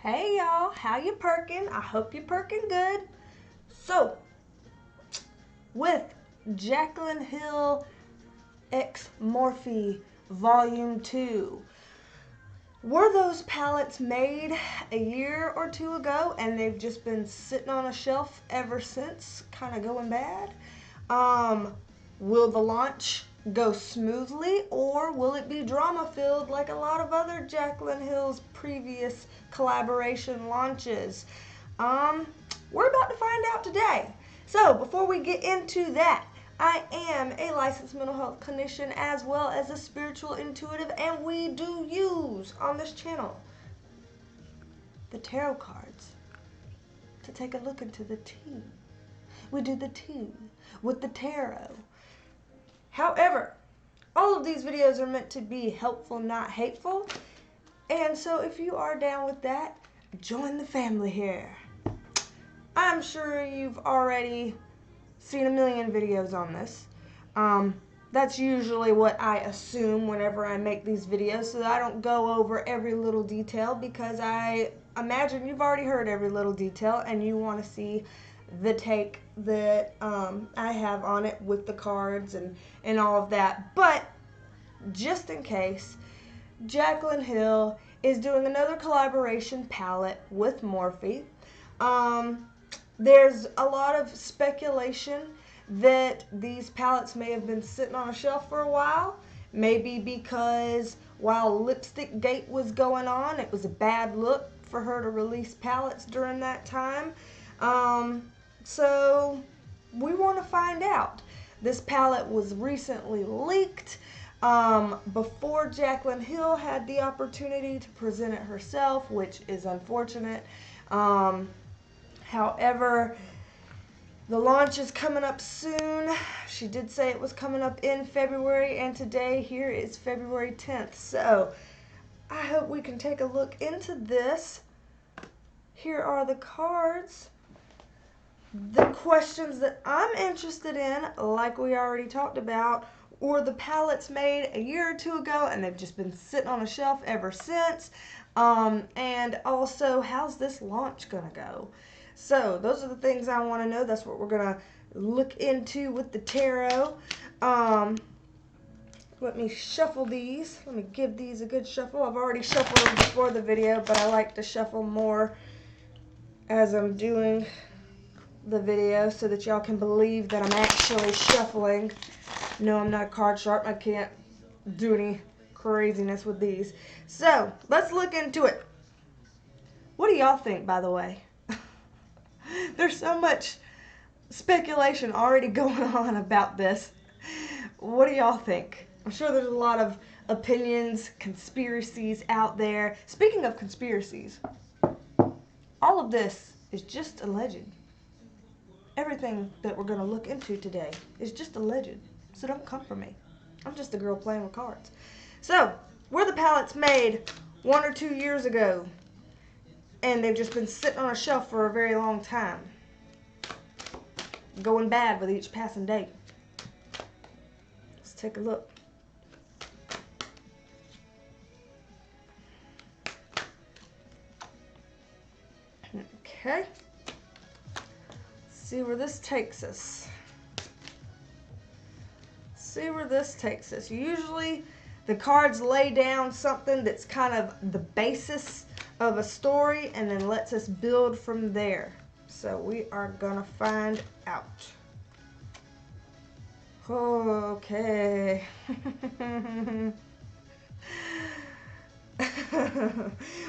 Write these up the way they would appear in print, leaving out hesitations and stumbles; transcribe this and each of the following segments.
Hey y'all, how you perking? I hope you're perking good. So, with Jaclyn Hill X Morphe Volume 2, were those palettes made a year or two ago and they've just been sitting on a shelf ever since, kind of going bad? Will the launch go smoothly, or will it be drama filled like a lot of other Jaclyn Hill's previous collaboration launches? We're about to find out today. So before we get into that, I am a licensed mental health clinician as well as a spiritual intuitive, and we do use on this channel the tarot cards to take a look into the tea. We do the tea with the tarot. However, all of these videos are meant to be helpful, not hateful. And so if you are down with that, join the family here. I'm sure you've already seen a million videos on this. That's usually what I assume whenever I make these videos, so that I don't go over every little detail, because I imagine you've already heard every little detail and you want to see the take that I have on it with the cards and all of that. But just in case, Jaclyn Hill is doing another collaboration palette with Morphe. There's a lot of speculation that these palettes may have been sitting on a shelf for a while. Maybe because while Lipstick Gate was going on, it was a bad look for her to release palettes during that time. So we want to find out. This palette was recently leaked before Jaclyn Hill had the opportunity to present it herself, which is unfortunate. However, the launch is coming up soon. She did say it was coming up in February, and today here is February 10th. So I hope we can take a look into this. Here are the cards. The questions that I'm interested in, like we already talked about, were the palettes made a year or two ago and they've just been sitting on a shelf ever since? And also, how's this launch gonna go? So those are the things I want to know. That's what we're gonna look into with the tarot. Let me shuffle these. Let me give these a good shuffle. I've already shuffled them before the video, but I like to shuffle more as I'm doing the video so that y'all can believe that I'm actually shuffling. No, I'm not card sharp. I can't do any craziness with these. So let's look into it. What do y'all think, by the way? There's so much speculation already going on about this. What do y'all think? I'm sure there's a lot of opinions, conspiracies out there. Speaking of conspiracies, all of this is just alleged. Everything that we're going to look into today is just alleged, so don't come for me. I'm just a girl playing with cards. So, were the palettes made 1 or 2 years ago, and they've just been sitting on a shelf for a very long time, going bad with each passing day? Let's take a look. Okay. See where this takes us. See where this takes us. Usually the cards lay down something that's kind of the basis of a story and then lets us build from there. So we are gonna find out. Okay.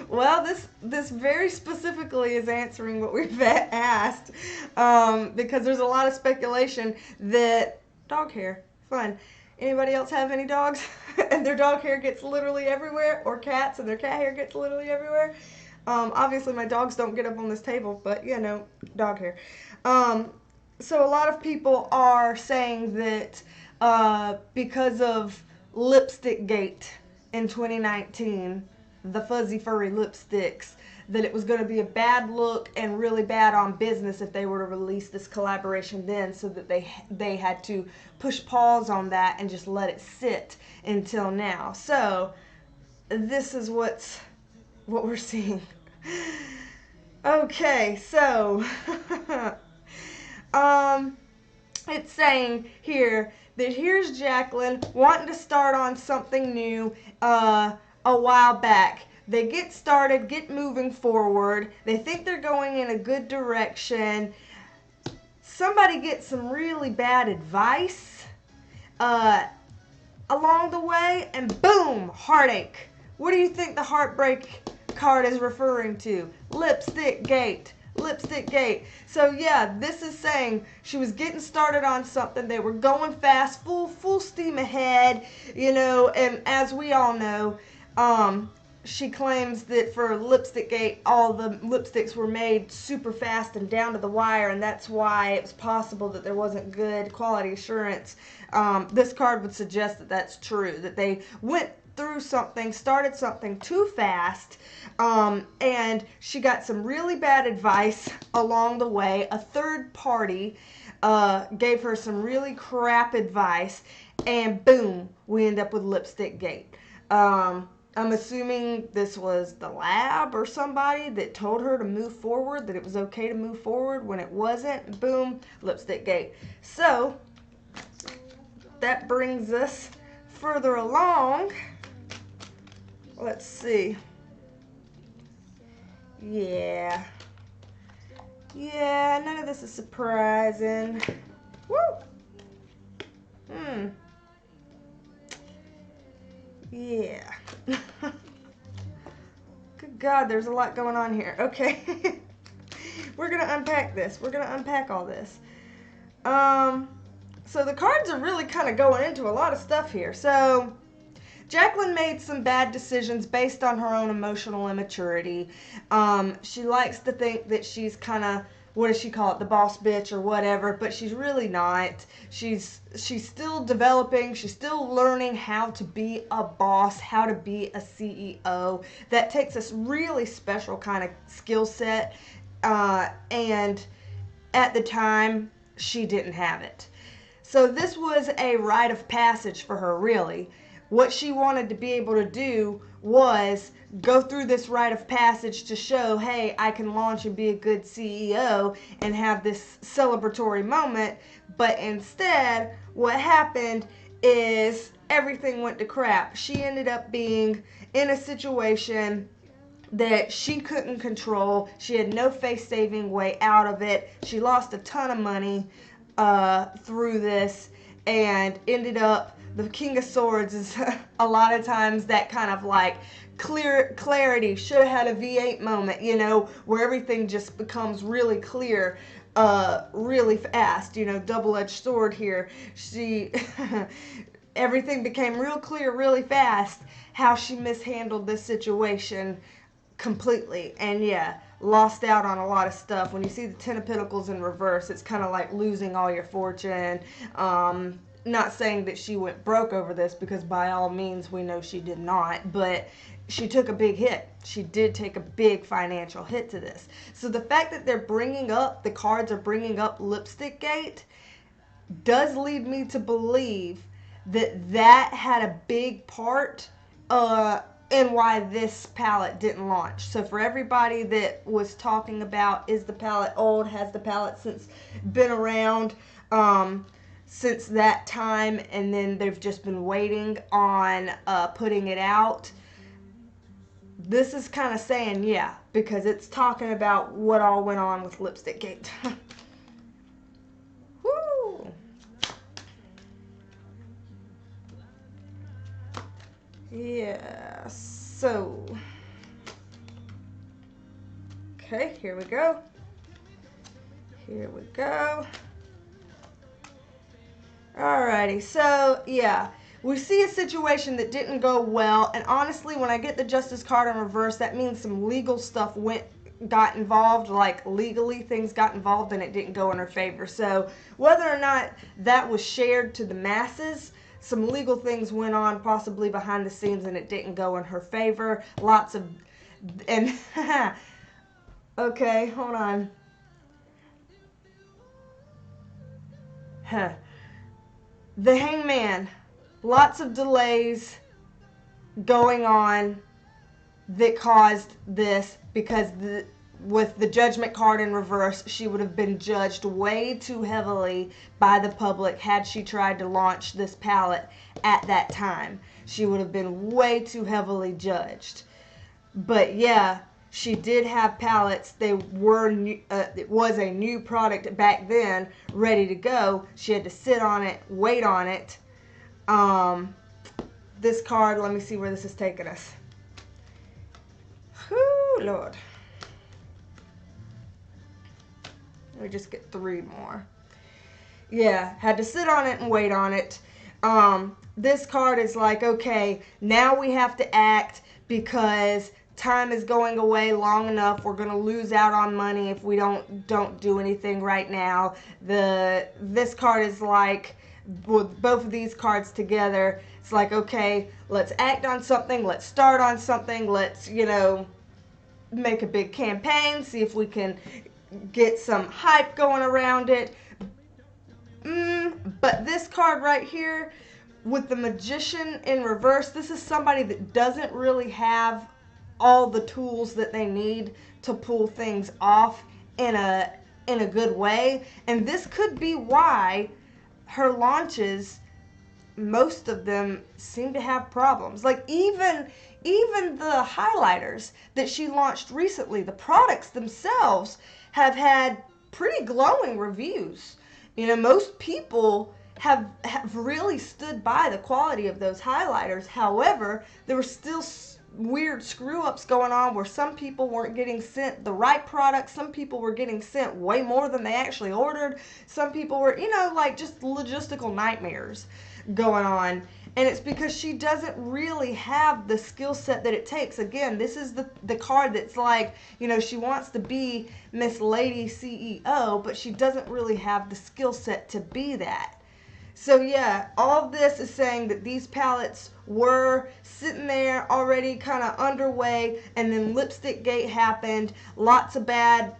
Well, this very specifically is answering what we've asked, because there's a lot of speculation that dog hair, fun. Anybody else have any dogs and their dog hair gets literally everywhere, or cats and their cat hair gets literally everywhere? Obviously my dogs don't get up on this table, but you know, dog hair. So a lot of people are saying that because of Lipstick Gate in 2019, the fuzzy furry lipsticks, that it was going to be a bad look and really bad on business if they were to release this collaboration then, so that they had to push pause on that and just let it sit until now. So this is what we're seeing. Okay, so it's saying here that here's Jacqueline wanting to start on something new a while back. They get started, get moving forward. They think they're going in a good direction. Somebody gets some really bad advice along the way, and boom, heartache. What do you think the heartbreak card is referring to? Lipstick gate. Lipstick gate. So yeah, this is saying she was getting started on something. They were going fast, full steam ahead, you know, and as we all know, she claims that for Lipstick Gate, all the lipsticks were made super fast and down to the wire, and that's why it was possible that there wasn't good quality assurance. This card would suggest that that's true, that they went through something, started something too fast, and she got some really bad advice along the way. A third party gave her some really crap advice, and boom, we end up with Lipstick Gate. I'm assuming this was the lab or somebody that told her to move forward, that it was okay to move forward when it wasn't. Boom, Lipstick Gate. So that brings us further along. Let's see. Yeah, none of this is surprising. Woo! Yeah. Good God, there's a lot going on here. Okay. We're going to unpack this. We're going to unpack all this. So the cards are really kind of going into a lot of stuff here. So Jacqueline made some bad decisions based on her own emotional immaturity. She likes to think that she's kind of, what does she call it, the boss bitch or whatever, but she's really not. She's still developing. She's still learning how to be a boss, how to be a CEO. That takes a really special kind of skill set, and at the time, she didn't have it. So this was a rite of passage for her, really. What she wanted to be able to do was go through this rite of passage to show, hey, I can launch and be a good CEO and have this celebratory moment. But instead, what happened is everything went to crap. She ended up being in a situation that she couldn't control. She had no face-saving way out of it. She lost a ton of money through this and ended up, the King of Swords is a lot of times that kind of like clarity, should have had a V8 moment, you know, where everything just becomes really clear really fast, you know, double-edged sword here. She everything became real clear really fast how she mishandled this situation completely, and yeah, lost out on a lot of stuff. When you see the Ten of Pentacles in reverse, it's kind of like losing all your fortune. Not saying that she went broke over this, because by all means we know she did not, but she took a big hit. She did take a big financial hit to this. So the fact that they're bringing up, the cards are bringing up Lipstick Gate, does lead me to believe that that had a big part in why this palette didn't launch. So for everybody that was talking about, is the palette old, has the palette since been around since that time, and then they've just been waiting on putting it out, this is kind of saying yeah, because it's talking about what all went on with Lipstick Gate. Woo! Yeah, so okay, here we go. Here we go. Alrighty, so yeah, we see a situation that didn't go well, and honestly, when I get the Justice card in reverse, that means some legal stuff got involved, like legally things got involved and it didn't go in her favor. So whether or not that was shared to the masses, some legal things went on possibly behind the scenes and it didn't go in her favor. Lots of, and okay, hold on. The Hangman, lots of delays going on that caused this, because with the judgment card in reverse, she would have been judged way too heavily by the public had she tried to launch this palette at that time. She would have been way too heavily judged. But yeah, she did have palettes. They were new, it was a new product back then, ready to go. She had to sit on it, wait on it. This card, let me see where this is taking us. Whoo, Lord. Let me just get 3 more. Yeah, had to sit on it and wait on it. This card is like, okay, now we have to act because time is going away long enough. We're going to lose out on money if we don't do anything right now. This card is like, with both of these cards together, it's like, okay, let's act on something. Let's start on something. Let's, you know, make a big campaign. See if we can get some hype going around it. But this card right here with the Magician in reverse, this is somebody that doesn't really have all the tools that they need to pull things off in a good way. And this could be why her launches, most of them seem to have problems. Like even the highlighters that she launched recently, the products themselves have had pretty glowing reviews. You know, most people have really stood by the quality of those highlighters. However, there were still weird screw-ups going on where some people weren't getting sent the right product. Some people were getting sent way more than they actually ordered. Some people were, you know, like just logistical nightmares going on. And it's because she doesn't really have the skill set that it takes. Again, this is the card that's like, you know, she wants to be Miss Lady CEO, but she doesn't really have the skill set to be that. So yeah, all of this is saying that these palettes were sitting there already kind of underway, and then Lipstick Gate happened. Lots of bad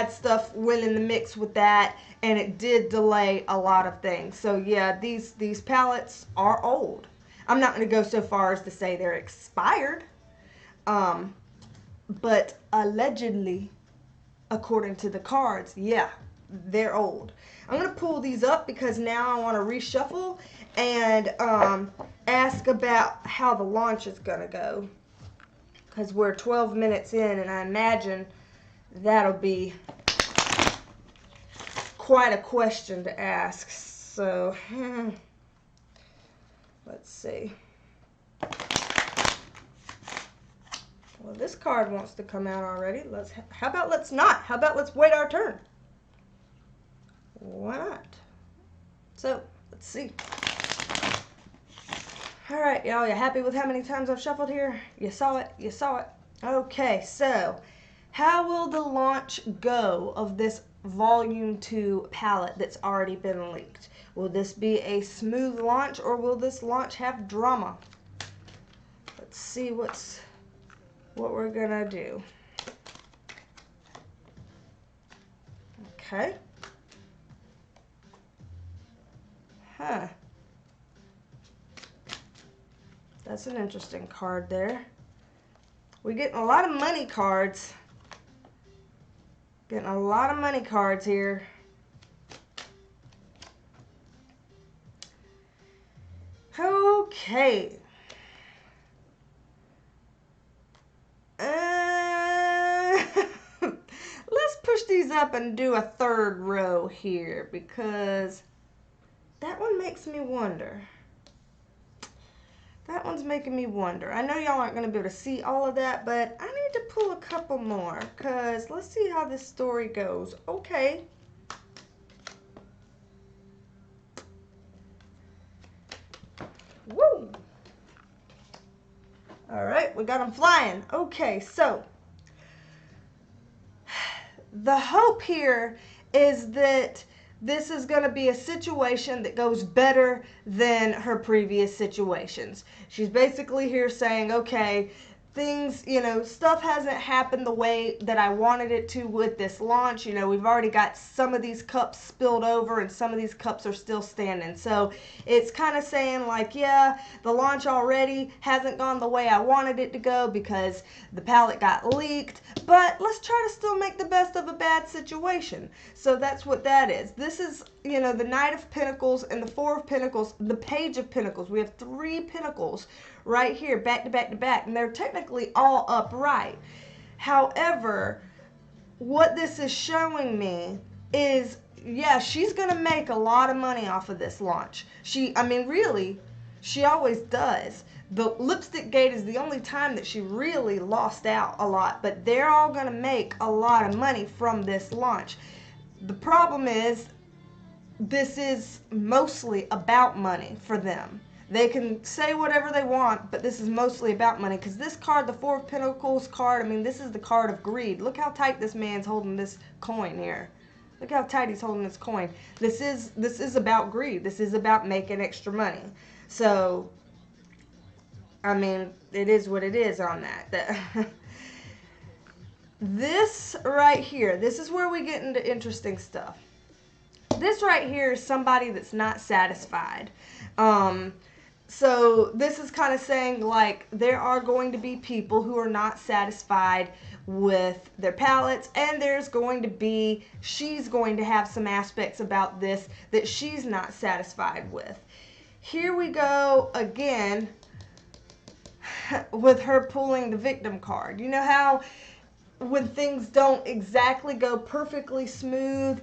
stuff went in the mix with that, and it did delay a lot of things. So yeah, these palettes are old. I'm not going to go so far as to say they're expired, but allegedly, according to the cards, yeah, they're old. I'm going to pull these up because now I want to reshuffle and ask about how the launch is going to go, because we're 12 minutes in, and I imagine that'll be quite a question to ask. So let's see. Well, this card wants to come out already. How about let's not? How about let's wait our turn? Why not? So, let's see. All right, y'all, you happy with how many times I've shuffled here? You saw it, you saw it. Okay, so how will the launch go of this Volume 2 palette that's already been leaked? Will this be a smooth launch, or will this launch have drama? Let's see what we're gonna do. Okay. Huh. That's an interesting card there. We're getting a lot of money cards. Getting a lot of money cards here. Okay. Let's push these up and do a third row here, because that one makes me wonder. That one's making me wonder. I know y'all aren't going to be able to see all of that, but I need to pull a couple more, because let's see how this story goes. Okay. Woo! All right, we got them flying. Okay, so the hope here is that this is going to be a situation that goes better than her previous situations. She's basically here saying, okay, things, you know, stuff hasn't happened the way that I wanted it to with this launch. You know, we've already got some of these cups spilled over and some of these cups are still standing. So it's kind of saying like, yeah, the launch already hasn't gone the way I wanted it to go because the palette got leaked, but let's try to still make the best of a bad situation. So that's what that is. This is, you know, the Knight of Pentacles and the Four of Pentacles, the Page of Pentacles. We have 3 Pentacles right here, back to back to back, and they're technically all upright. However, what this is showing me is, yeah, she's going to make a lot of money off of this launch. Really, she always does. The Lipstick Gate is the only time that she really lost out a lot, but they're all going to make a lot of money from this launch. The problem is, this is mostly about money for them. They can say whatever they want, but this is mostly about money, because this card, the Four of Pentacles card, I mean, this is the card of greed. Look how tight this man's holding this coin here. Look how tight he's holding this coin. This is about greed. This is about making extra money. So, I mean, it is what it is on that. This right here, this is where we get into interesting stuff. This right here is somebody that's not satisfied. So this is kind of saying, like, there are going to be people who are not satisfied with their palettes, and she's going to have some aspects about this that she's not satisfied with. Here we go again with her pulling the Victim card. You know how when things don't exactly go perfectly smooth,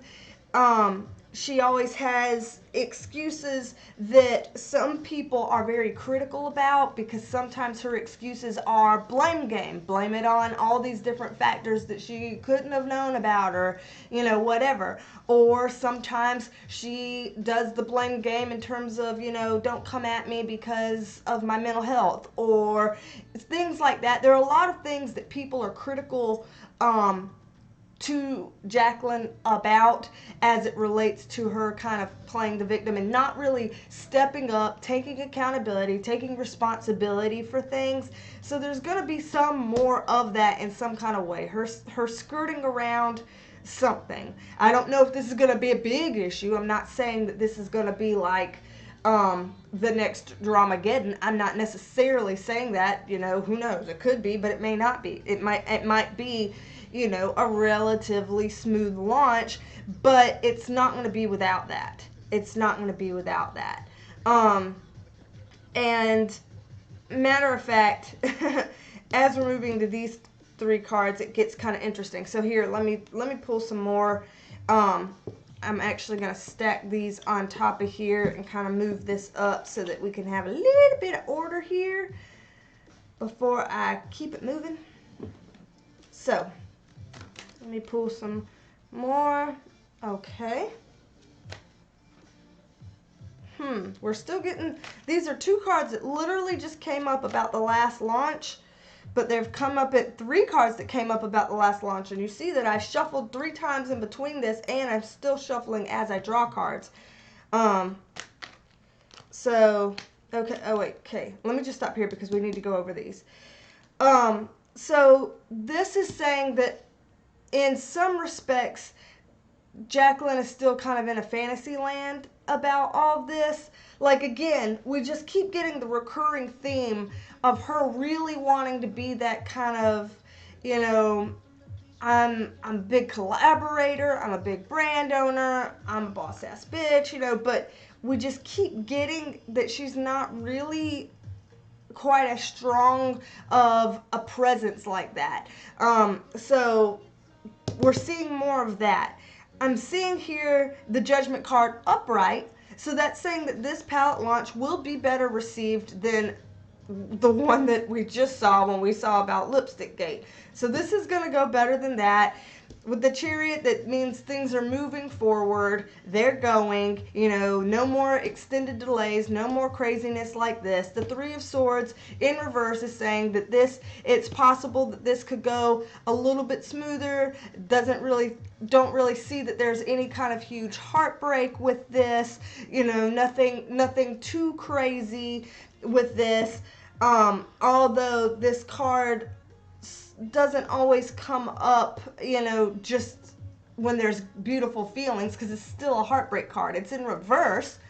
she always has excuses that some people are very critical about, because sometimes her excuses are blame game. Blame it on all these different factors that she couldn't have known about, or, you know, whatever. Or sometimes she does the blame game in terms of, you know, don't come at me because of my mental health, or things like that. There are a lot of things that people are critical to Jacqueline about as it relates to her kind of playing the victim and not really stepping up, taking accountability, taking responsibility for things. So there's going to be some more of that in some kind of way. Her skirting around something. I don't know if this is going to be a big issue. I'm not saying that this is going to be like the next Dramageddon. I'm not necessarily saying that, you know, who knows? It could be, but it may not be. It might be, you know, a relatively smooth launch, but it's not going to be without that. It's not going to be without that. And matter of fact, as we're moving to these 3 cards, it gets kind of interesting. So here, let me pull some more. I'm actually going to stack these on top of here and kind of move this up so that we can have a little bit of order here before I keep it moving. So, let me pull some more. Okay. We're still getting, these are 2 cards that literally just came up about the last launch, but they've come up at 3 cards that came up about the last launch, and you see that I shuffled 3 times in between this, and I'm still shuffling as I draw cards. So, okay, oh wait, okay, let me just stop here because we need to go over these. So this is saying that in some respects, Jacqueline is still kind of in a fantasy land about all of this. Like, again, we just keep getting the recurring theme of her really wanting to be that kind of, you know, I'm a big collaborator, I'm a big brand owner, I'm a boss-ass bitch, you know, but we just keep getting that she's not really quite as strong of a presence like that. So we're seeing more of that. I'm seeing here the Judgment card upright, so that's saying that this palette launch will be better received than the one that we just saw when we saw about Lipstick Gate. So this is going to go better than that. With the Chariot, that means things are moving forward. They're going, you know, no more extended delays, no more craziness like this. The Three of Swords in reverse is saying that it's possible that this could go a little bit smoother. Don't really see that there's any kind of huge heartbreak with this. You know, nothing too crazy with this. Although this card doesn't always come up, you know, just when there's beautiful feelings, because it's still a heartbreak card. It's in reverse,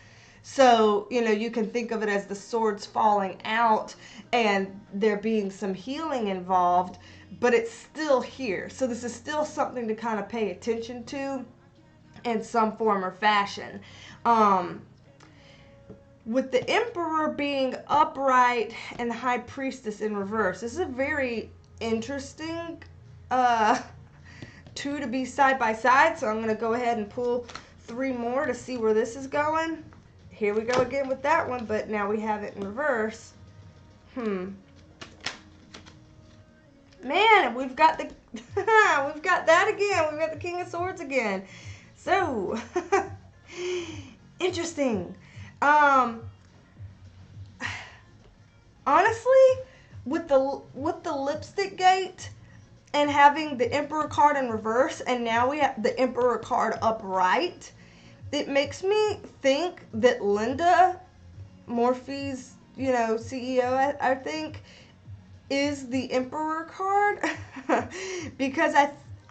so, you know, you can think of it as the swords falling out and there being some healing involved, but it's still here. So this is still something to kind of pay attention to in some form or fashion. With the Emperor being upright and the High Priestess in reverse, this is a very interesting two to be side by side. So I'm going to go ahead and pull 3 more to see where this is going. Here we go again with that one, but now we have it in reverse. Man, we've got the we've got that again. We've got the King of Swords again. So interesting. Honestly, with the lipstick gate and having the Emperor card in reverse, and now we have the Emperor card upright, it makes me think that Linda, Morphe's, CEO, I think, is the Emperor card. Because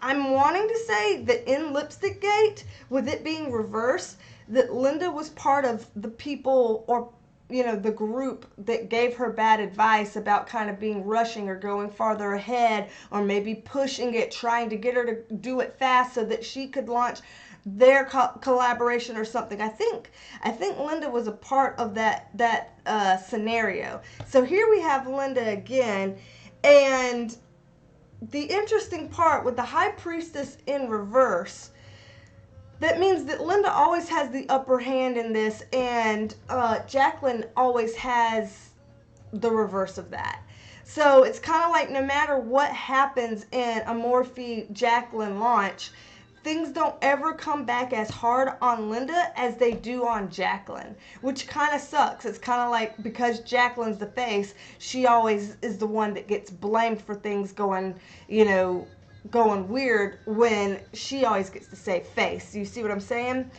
I'm wanting to say that in Lipstick Gate, with it being reversed, that Linda was part of the people, or the group that gave her bad advice about kind of being rushing or going farther ahead, or maybe pushing it, trying to get her to do it fast so that she could launch their collaboration or something. I think Linda was a part of that scenario. So here we have Linda again, and the interesting part with the High Priestess in reverse, that means that Linda always has the upper hand in this, and Jacqueline always has the reverse of that. So it's kind of like no matter what happens in a Morphe Jacqueline launch, things don't ever come back as hard on Linda as they do on Jacqueline, which kind of sucks. It's kind of like, because Jacqueline's the face, she always is the one that gets blamed for things going weird, when she always gets to say face. You see what I'm saying?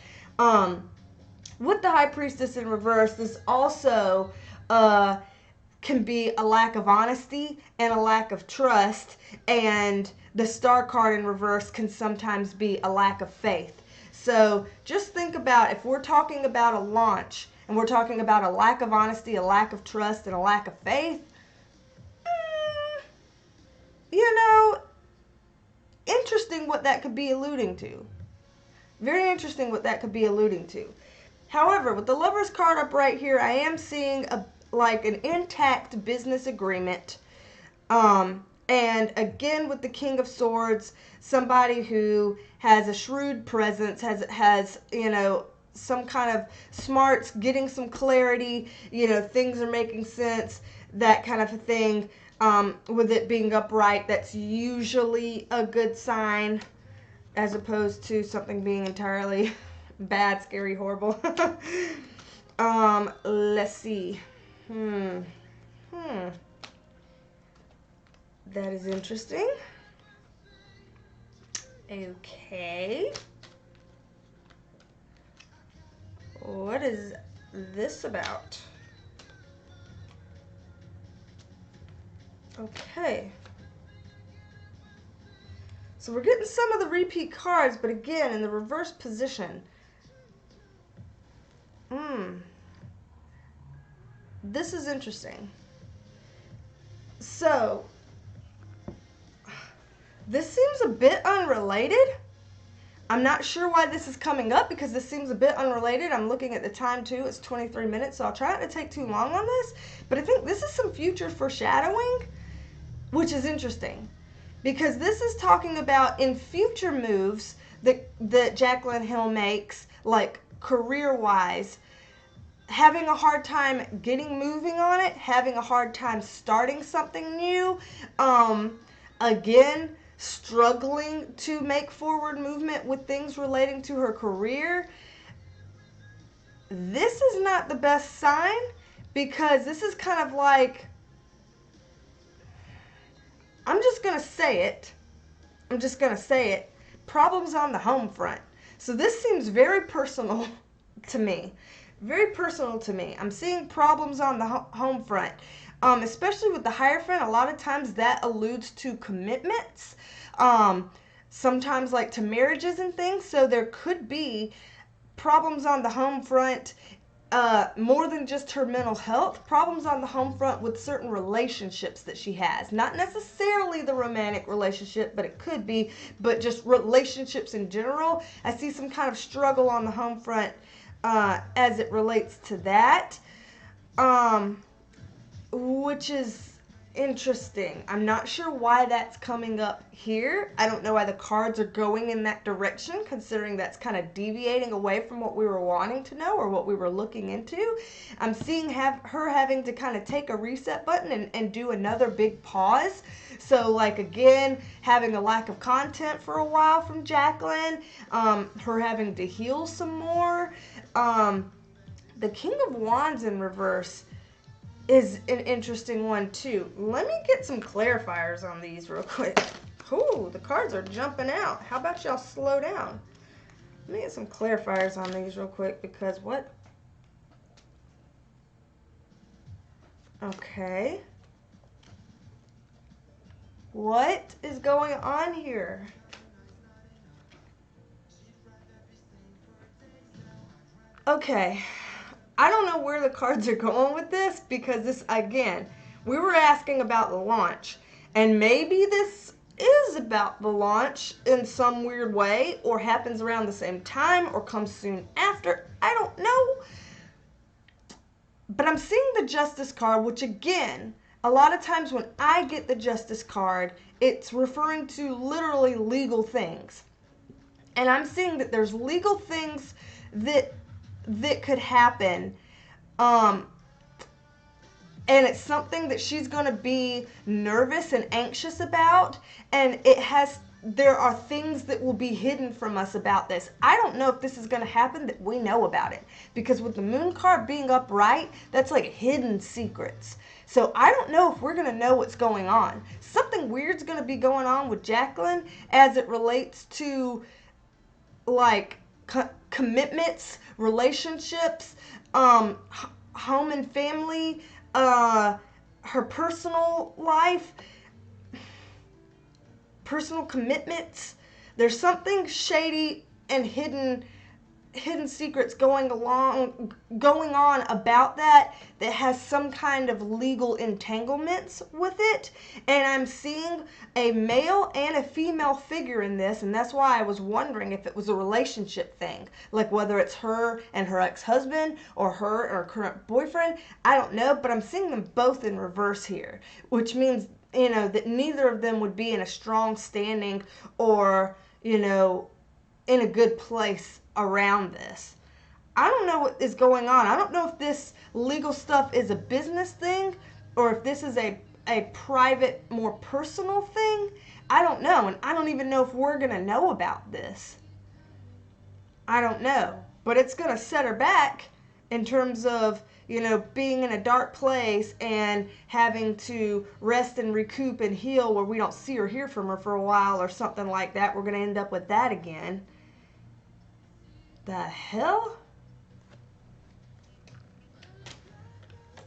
With the High Priestess in reverse, this also can be a lack of honesty and a lack of trust, and the Star card in reverse can sometimes be a lack of faith. So just think about, if we're talking about a launch and we're talking about a lack of honesty, a lack of trust, and a lack of faith, interesting what that could be alluding to. Very interesting what that could be alluding to. However, with the Lover's card up right here, I am seeing an intact business agreement. And again, with the King of Swords, somebody who has a shrewd presence, has some kind of smarts, getting some clarity, things are making sense, that kind of a thing. With it being upright, that's usually a good sign, as opposed to something being entirely bad, scary, horrible. Let's see. That is interesting. Okay. What is this about? Okay. So we're getting some of the repeat cards, but again, in the reverse position. This is interesting. So, this seems a bit unrelated. I'm not sure why this is coming up, because this seems a bit unrelated. I'm looking at the time too. It's 23 minutes, so I'll try not to take too long on this. But I think this is some future foreshadowing, which is interesting, because this is talking about in future moves that Jacqueline Hill makes, like career-wise, having a hard time getting moving on it, having a hard time starting something new, again, struggling to make forward movement with things relating to her career. This is not the best sign, because this is kind of like, I'm just going to say it, problems on the home front. So this seems very personal to me. Very personal to me. I'm seeing problems on the home front. Especially with the Hierophant, a lot of times that alludes to commitments. Sometimes like to marriages and things. So there could be problems on the home front more than just her mental health, problems on the home front with certain relationships that she has. Not necessarily the romantic relationship, but it could be, but just relationships in general. I see some kind of struggle on the home front as it relates to that, which is interesting. I'm not sure why that's coming up here. I don't know why the cards are going in that direction, considering that's kind of deviating away from what we were wanting to know or what we were looking into. I'm seeing her having to kind of take a reset button and do another big pause. So, like, again, having a lack of content for a while from Jacqueline, her having to heal some more. The King of Wands in reverse is an interesting one too. Let me get some clarifiers on these real quick. Ooh, the cards are jumping out. How about y'all slow down? Let me get some clarifiers on these real quick because what? Okay. What is going on here? Okay. I don't know where the cards are going with this because this, again, we were asking about the launch. And maybe this is about the launch in some weird way or happens around the same time or comes soon after. I don't know. But I'm seeing the Justice card, which again, a lot of times when I get the Justice card, it's referring to literally legal things. And I'm seeing that there's legal things that could happen, and it's something that she's going to be nervous and anxious about, and there are things that will be hidden from us about this. I don't know if this is going to happen that we know about it, because with the Moon card being upright, that's like hidden secrets. So I don't know if we're going to know what's going on. Something weird's going to be going on with Jacqueline as it relates to like commitments, relationships, home and family, her personal life, personal commitments. There's something shady and hidden secrets going on about that has some kind of legal entanglements with it. And I'm seeing a male and a female figure in this, and that's why I was wondering if it was a relationship thing, like whether it's her and her ex-husband or her and her current boyfriend. I don't know, but I'm seeing them both in reverse here, which means, you know, that neither of them would be in a strong standing or, you know, in a good place around this. I don't know what is going on. I don't know if this legal stuff is a business thing or if this is a private, more personal thing. I don't know, and I don't even know if we're going to know about this. I don't know, but it's going to set her back in terms of, you know, being in a dark place and having to rest and recoup and heal where we don't see or hear from her for a while or something like that. We're going to end up with that again. The hell?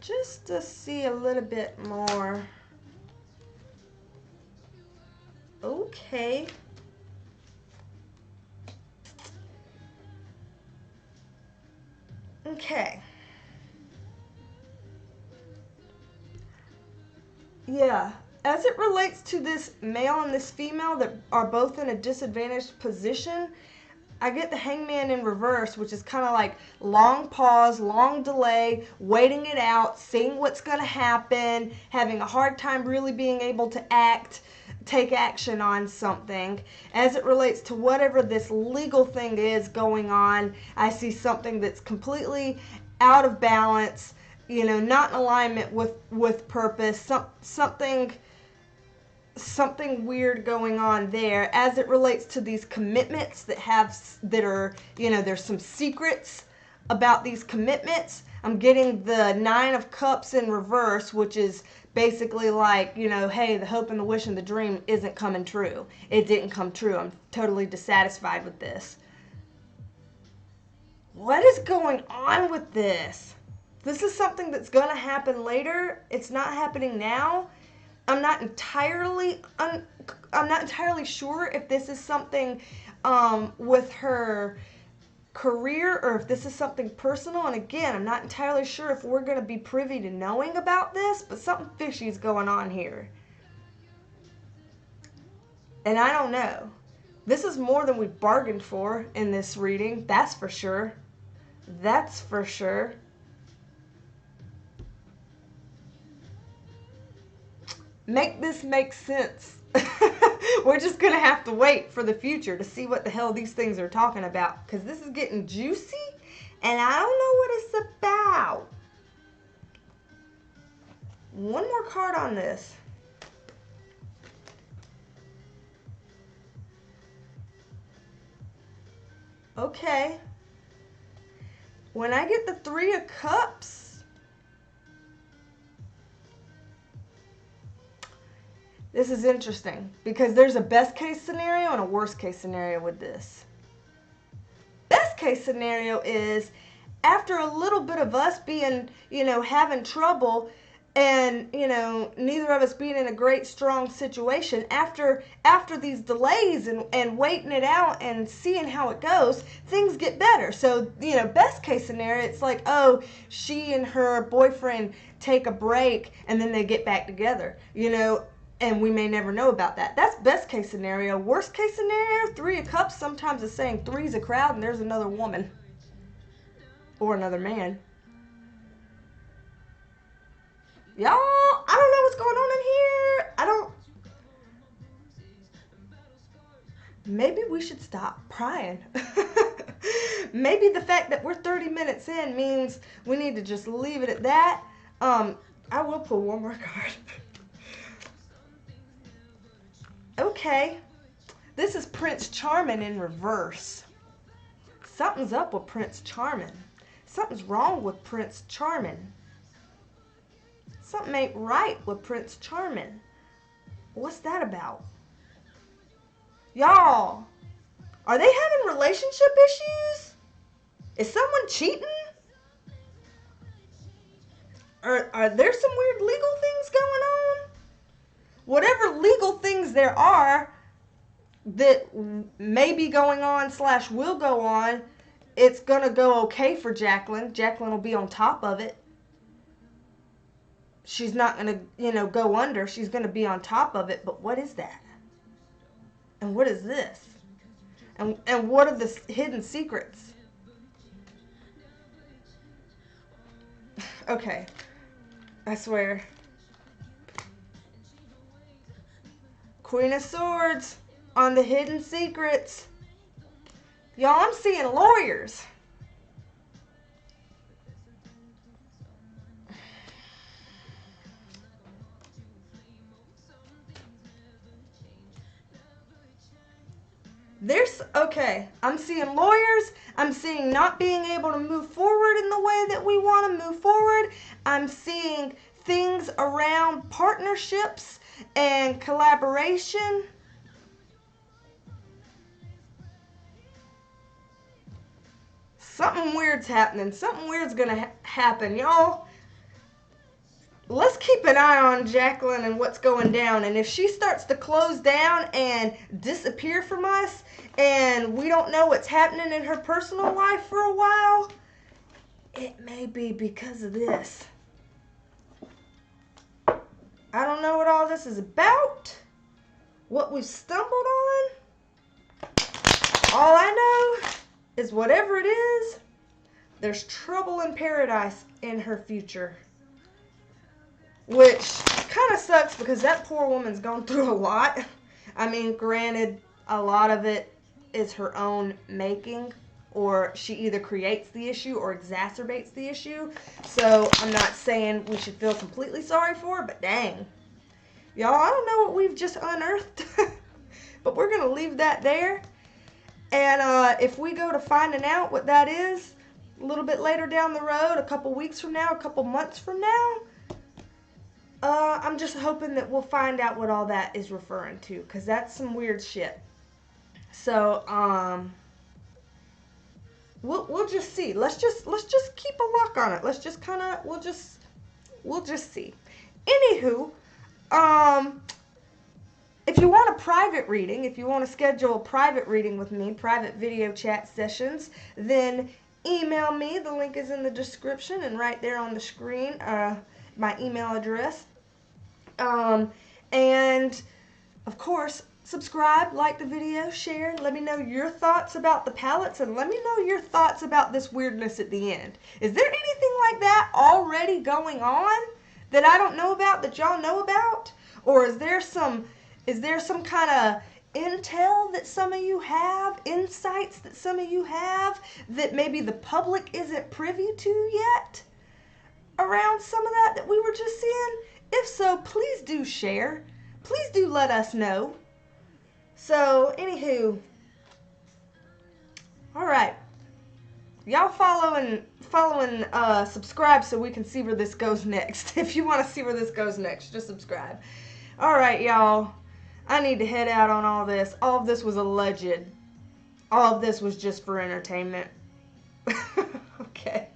Just to see a little bit more. Okay. Okay. Yeah. As it relates to this male and this female that are both in a disadvantaged position, I get the Hangman in reverse, which is kind of like long pause, long delay, waiting it out, seeing what's going to happen, having a hard time really being able to take action on something. As it relates to whatever this legal thing is going on, I see something that's completely out of balance, you know, not in alignment with purpose, something weird going on there as it relates to these commitments that are, you know, there's some secrets about these commitments. I'm getting the 9 of Cups in reverse, which is basically like, you know, hey, the hope and the wish and the dream isn't coming true. It didn't come true. I'm totally dissatisfied with this. What is going on with this? This is something that's going to happen later. It's not happening now. I'm not entirely sure if this is something with her career or if this is something personal. And again, I'm not entirely sure if we're going to be privy to knowing about this, but something fishy is going on here. And I don't know. This is more than we bargained for in this reading. That's for sure. That's for sure. Make this make sense. We're just going to have to wait for the future to see what the hell these things are talking about. Because this is getting juicy. And I don't know what it's about. One more card on this. Okay. When I get the Three of Cups, this is interesting because there's a best case scenario and a worst case scenario with this. Best case scenario is after a little bit of us being, having trouble and, neither of us being in a great, strong situation, after these delays and waiting it out and seeing how it goes, things get better. So, best case scenario, it's like, oh, she and her boyfriend take a break and then they get back together, and we may never know about that. That's best case scenario. Worst case scenario, Three of Cups sometimes is saying three's a crowd and there's another woman or another man. Y'all, I don't know what's going on in here. Maybe we should stop prying. Maybe the fact that we're 30 minutes in means we need to just leave it at that. I will pull one more card. Okay. This is Prince Charming in reverse. Something's up with Prince Charming. Something's wrong with Prince Charming. Something ain't right with Prince Charming. What's that about? Y'all, are they having relationship issues? Is someone cheating? Are there some weird legal things going on? Whatever legal things there are that may be going on / will go on, it's going to go okay for Jacqueline. Jacqueline will be on top of it. She's not going to, go under. She's going to be on top of it. But what is that? And what is this? And what are the hidden secrets? Okay. I swear. Queen of Swords on the hidden secrets. Y'all, I'm seeing lawyers. Okay, I'm seeing lawyers. I'm seeing not being able to move forward in the way that we want to move forward. I'm seeing things around partnerships and collaboration. Something weird's happening. Something weird's going to happen, y'all. Let's keep an eye on Jacqueline and what's going down. And if she starts to close down and disappear from us and we don't know what's happening in her personal life for a while, it may be because of this. I don't know what all this is about, what we've stumbled on. All I know is whatever it is, there's trouble in paradise in her future. Which kind of sucks because that poor woman's gone through a lot. I mean, granted, a lot of it is her own making, or she either creates the issue or exacerbates the issue. So I'm not saying we should feel completely sorry for her, but dang. Y'all, I don't know what we've just unearthed, but we're going to leave that there. And if we go to finding out what that is a little bit later down the road, a couple weeks from now, a couple months from now, I'm just hoping that we'll find out what all that is referring to, because that's some weird shit. So, we'll just see. Let's just keep a lock on it. Let's just kind of, we'll just see. Anywho, if you want a private reading, if you want to schedule a private reading with me, private video chat sessions, then email me. The link is in the description and right there on the screen, my email address. And of course, subscribe, like the video, share, let me know your thoughts about the palettes, and let me know your thoughts about this weirdness at the end. Is there anything like that already going on that I don't know about that y'all know about? Or is there some kind of intel that some of you have, insights that some of you have that maybe the public isn't privy to yet around some of that we were just seeing? If so, please do share. Please do let us know. So, anywho, all right. Y'all subscribe so we can see where this goes next. If you want to see where this goes next, just subscribe. All right, y'all. I need to head out on all this. All of this was alleged. All of this was just for entertainment. Okay.